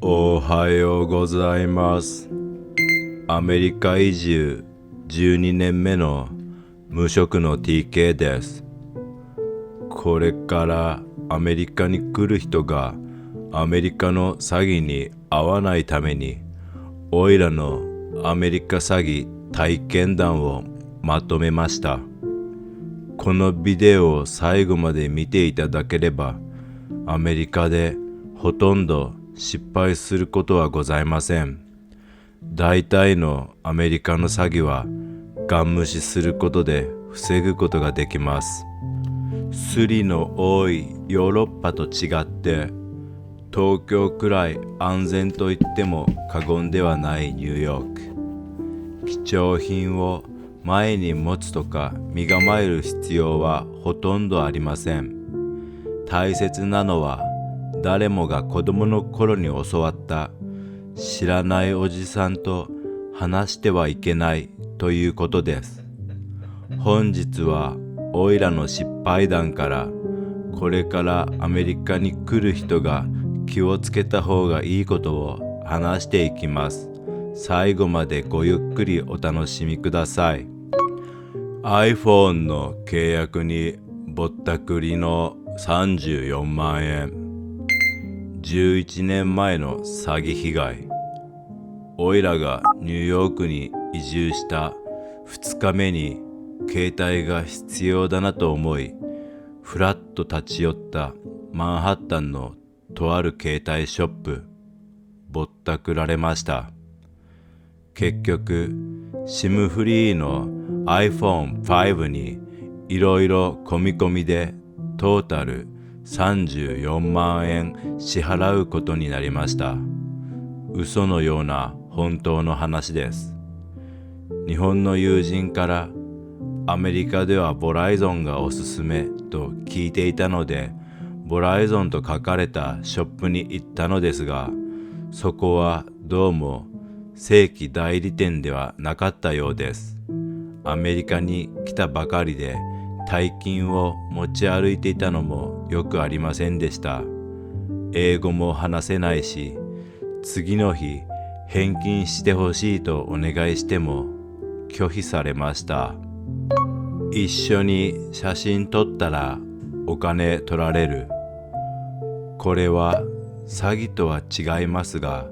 おはようございます。アメリカ移住12年目の無職の TK です。これからアメリカに来る人がアメリカの詐欺に遭わないために、おいらのアメリカ詐欺体験談をまとめました。このビデオを最後まで見ていただければ、アメリカでほとんど失敗することはございません。大体のアメリカの詐欺はガン無視することで防ぐことができます。スリの多いヨーロッパと違って、東京くらい安全と言っても過言ではないニューヨーク。貴重品を前に持つとか身構える必要はほとんどありません。大切なのは誰もが子供の頃に教わった知らないおじさんと話してはいけないということです。本日はおいらの失敗談からこれからアメリカに来る人が気をつけた方がいいことを話していきます。最後までごゆっくりお楽しみください。iPhone の契約にぼったくりの34万円。11年前の詐欺被害。おいらがニューヨークに移住した2日目に携帯が必要だなと思い、ふらっと立ち寄ったマンハッタンのとある携帯ショップ。ぼったくられました。結局 SIM フリーの iPhone5 にいろいろ込み込みでトータル34万円支払うことになりました。嘘のような本当の話です。日本の友人からアメリカではボライゾンがおすすめと聞いていたので、ボライゾンと書かれたショップに行ったのですが、そこはどうも正規代理店ではなかったようです。アメリカに来たばかりで大金を持ち歩いていたのもよくありませんでした。英語も話せないし、次の日返金してほしいとお願いしても拒否されました。一緒に写真撮ったらお金取られる。これは詐欺とは違いますが、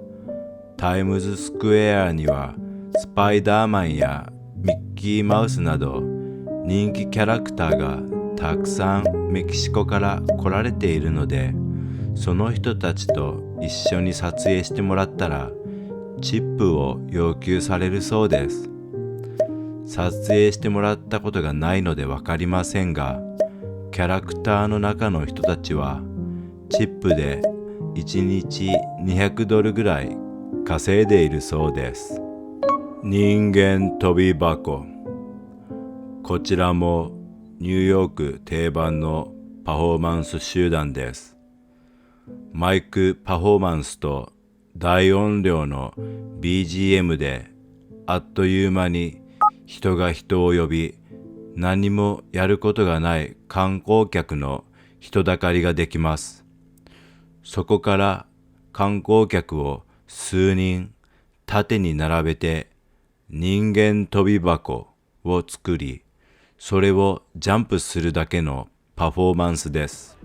タイムズスクエアにはスパイダーマンやミッキーマウスなど人気キャラクターがたくさんメキシコから来られているので、その人たちと一緒に撮影してもらったらチップを要求されるそうです。撮影してもらったことがないので分かりませんが、キャラクターの中の人たちはチップで1日$200ぐらい稼いでいるそうです。人間跳び箱。こちらもニューヨーク定番のパフォーマンス集団です。マイクパフォーマンスと大音量の BGM であっという間に人が人を呼び、何もやることがない観光客の人だかりができます。そこから観光客を数人縦に並べて人間跳び箱を作り、それをジャンプするだけのパフォーマンスです。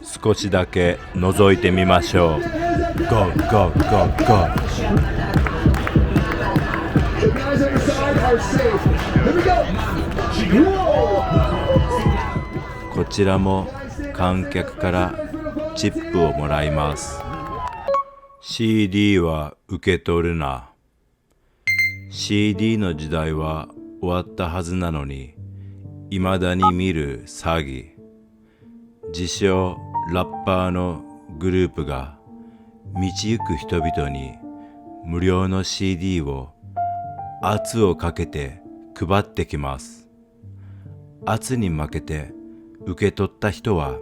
少しだけ覗いてみましょう。ゴーゴーゴーゴー。こちらも観客からチップをもらいます。CD は受け取るな。CD の時代は終わったはずなのに、未だに見る詐欺。自称ラッパーのグループが道行く人々に無料の CD を圧をかけて配ってきます。圧に負けて受け取った人は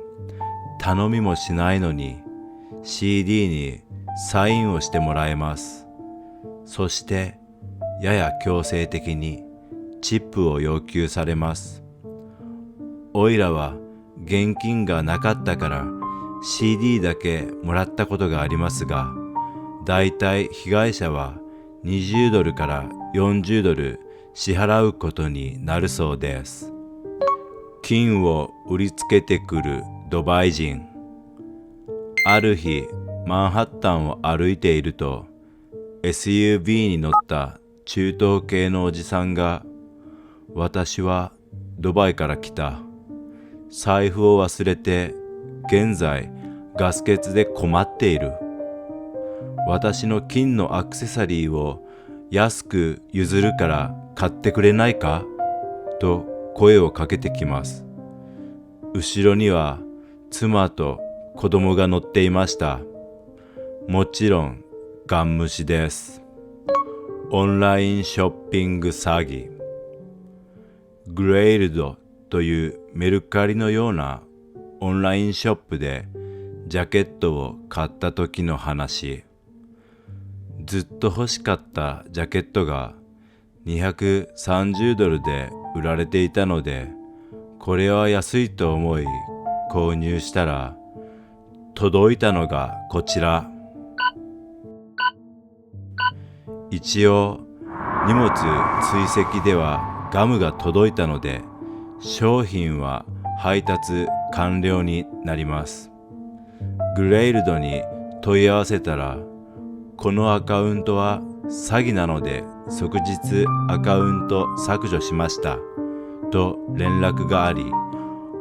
頼みもしないのに CD にサインをしてもらえます。そしてやや強制的にチップを要求されます。おいらは現金がなかったから CD だけもらったことがありますが、だいたい被害者は20ドルから40ドル支払うことになるそうです。金を売りつけてくるドバイ人。ある日、マンハッタンを歩いていると、SUV に乗った中東系のおじさんが、私はドバイから来た。財布を忘れて、現在ガス欠で困っている。私の金のアクセサリーを安く譲るから買ってくれないかと声をかけてきます。後ろには妻と子供が乗っていました。もちろんガン無視です。オンラインショッピング詐欺。グレイルドというメルカリのようなオンラインショップでジャケットを買った時の話。ずっと欲しかったジャケットが230ドルで売られていたので、これは安いと思い購入したら、届いたのがこちら。一応荷物追跡ではガムが届いたので、商品は配達完了になります。グレイルドに問い合わせたら、このアカウントは詐欺なので即日アカウント削除しましたと連絡があり、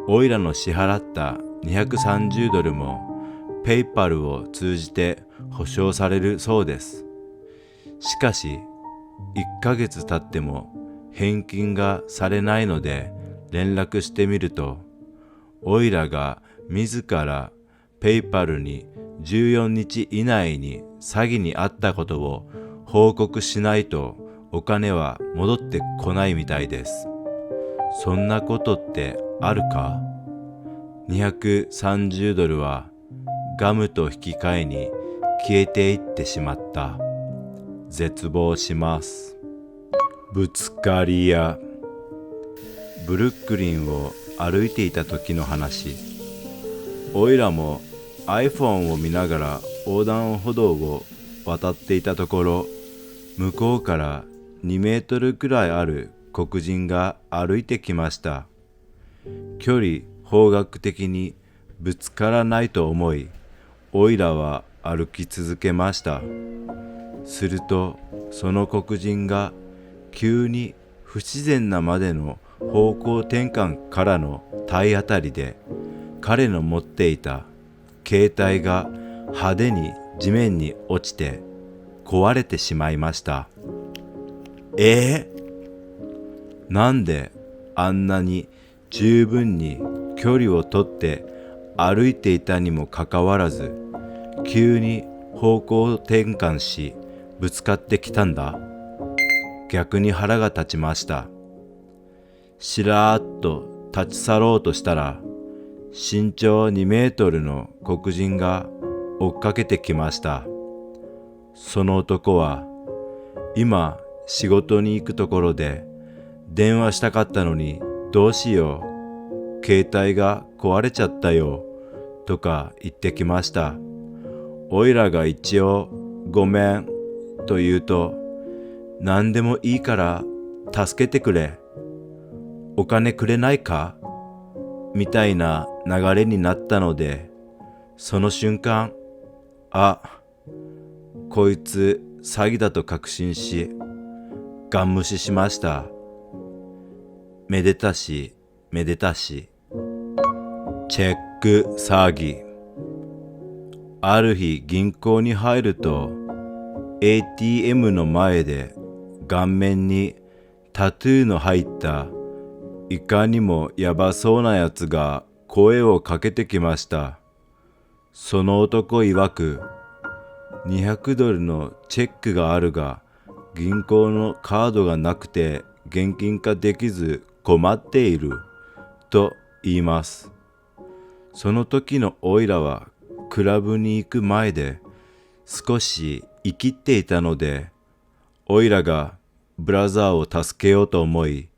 オイラの支払った230ドルもペイパルを通じて保証されるそうです。しかし1ヶ月経っても返金がされないので連絡してみると、オイラが自らペイパルに14日以内に詐欺に遭ったことを報告しないとお金は戻ってこないみたいです。そんなことってあるか？ 230 ドルはガムと引き換えに消えていってしまった。絶望します。ぶつかり屋。ブルックリンを歩いていた時の話。おいらも iPhone を見ながら横断歩道を渡っていたところ、向こうから2メートルくらいある黒人が歩いてきました。距離方角的にぶつからないと思い、おいらは歩き続けました。するとその黒人が急に不自然なまでの方向転換からの体当たりで、彼の持っていた携帯が派手に地面に落ちて壊れてしまいました。なんであんなに十分に距離をとって歩いていたにもかかわらず、急に方向転換しぶつかってきたんだ。逆に腹が立ちました。しらーっと立ち去ろうとしたら、身長2メートルの黒人が追っかけてきました。その男は、今仕事に行くところで電話したかったのにどうしよう、携帯が壊れちゃったよとか言ってきました。おいらが一応ごめんと言うと、何でもいいから助けてくれ、お金くれないかみたいな流れになったので、その瞬間、こいつ詐欺だと確信し、ガン無視しました。めでたしめでたし。チェック詐欺。ある日銀行に入ると、ATM の前で顔面にタトゥーの入ったいかにもやばそうなやつが声をかけてきました。その男曰く、200ドルのチェックがあるが、銀行のカードがなくて現金化できず困っていると言います。その時のオイラはクラブに行く前で少し生きっていたので、オイラがブラザーを助けようと思い、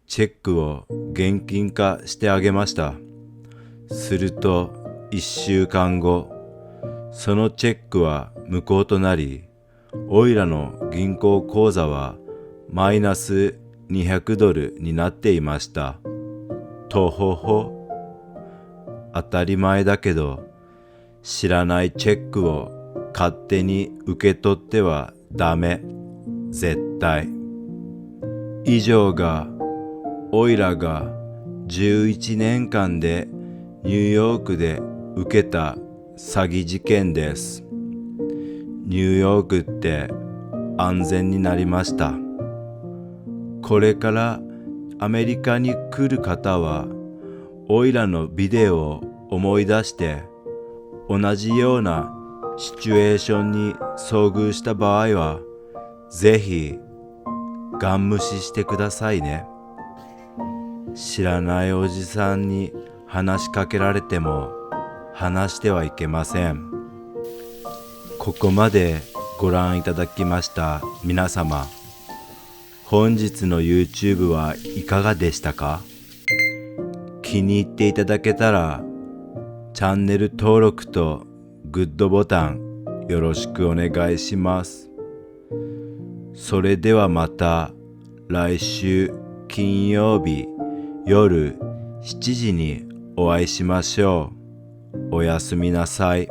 チェックを現金化してあげました。すると1週間後、そのチェックは無効となり、おいらの銀行口座はマイナス$200になっていました。とほほ。当たり前だけど、知らないチェックを勝手に受け取ってはダメ。絶対。以上がおいらが11年間でニューヨークで受けた詐欺事件です。ニューヨークって安全になりました。これからアメリカに来る方は、おいらのビデオを思い出して同じようなシチュエーションに遭遇した場合は、ぜひガン無視してくださいね。知らないおじさんに話しかけられても話してはいけません。ここまでご覧いただきました皆様、本日の YouTube はいかがでしたか？気に入っていただけたらチャンネル登録とグッドボタンよろしくお願いします。それではまた来週金曜日夜7時にお会いしましょう。おやすみなさい。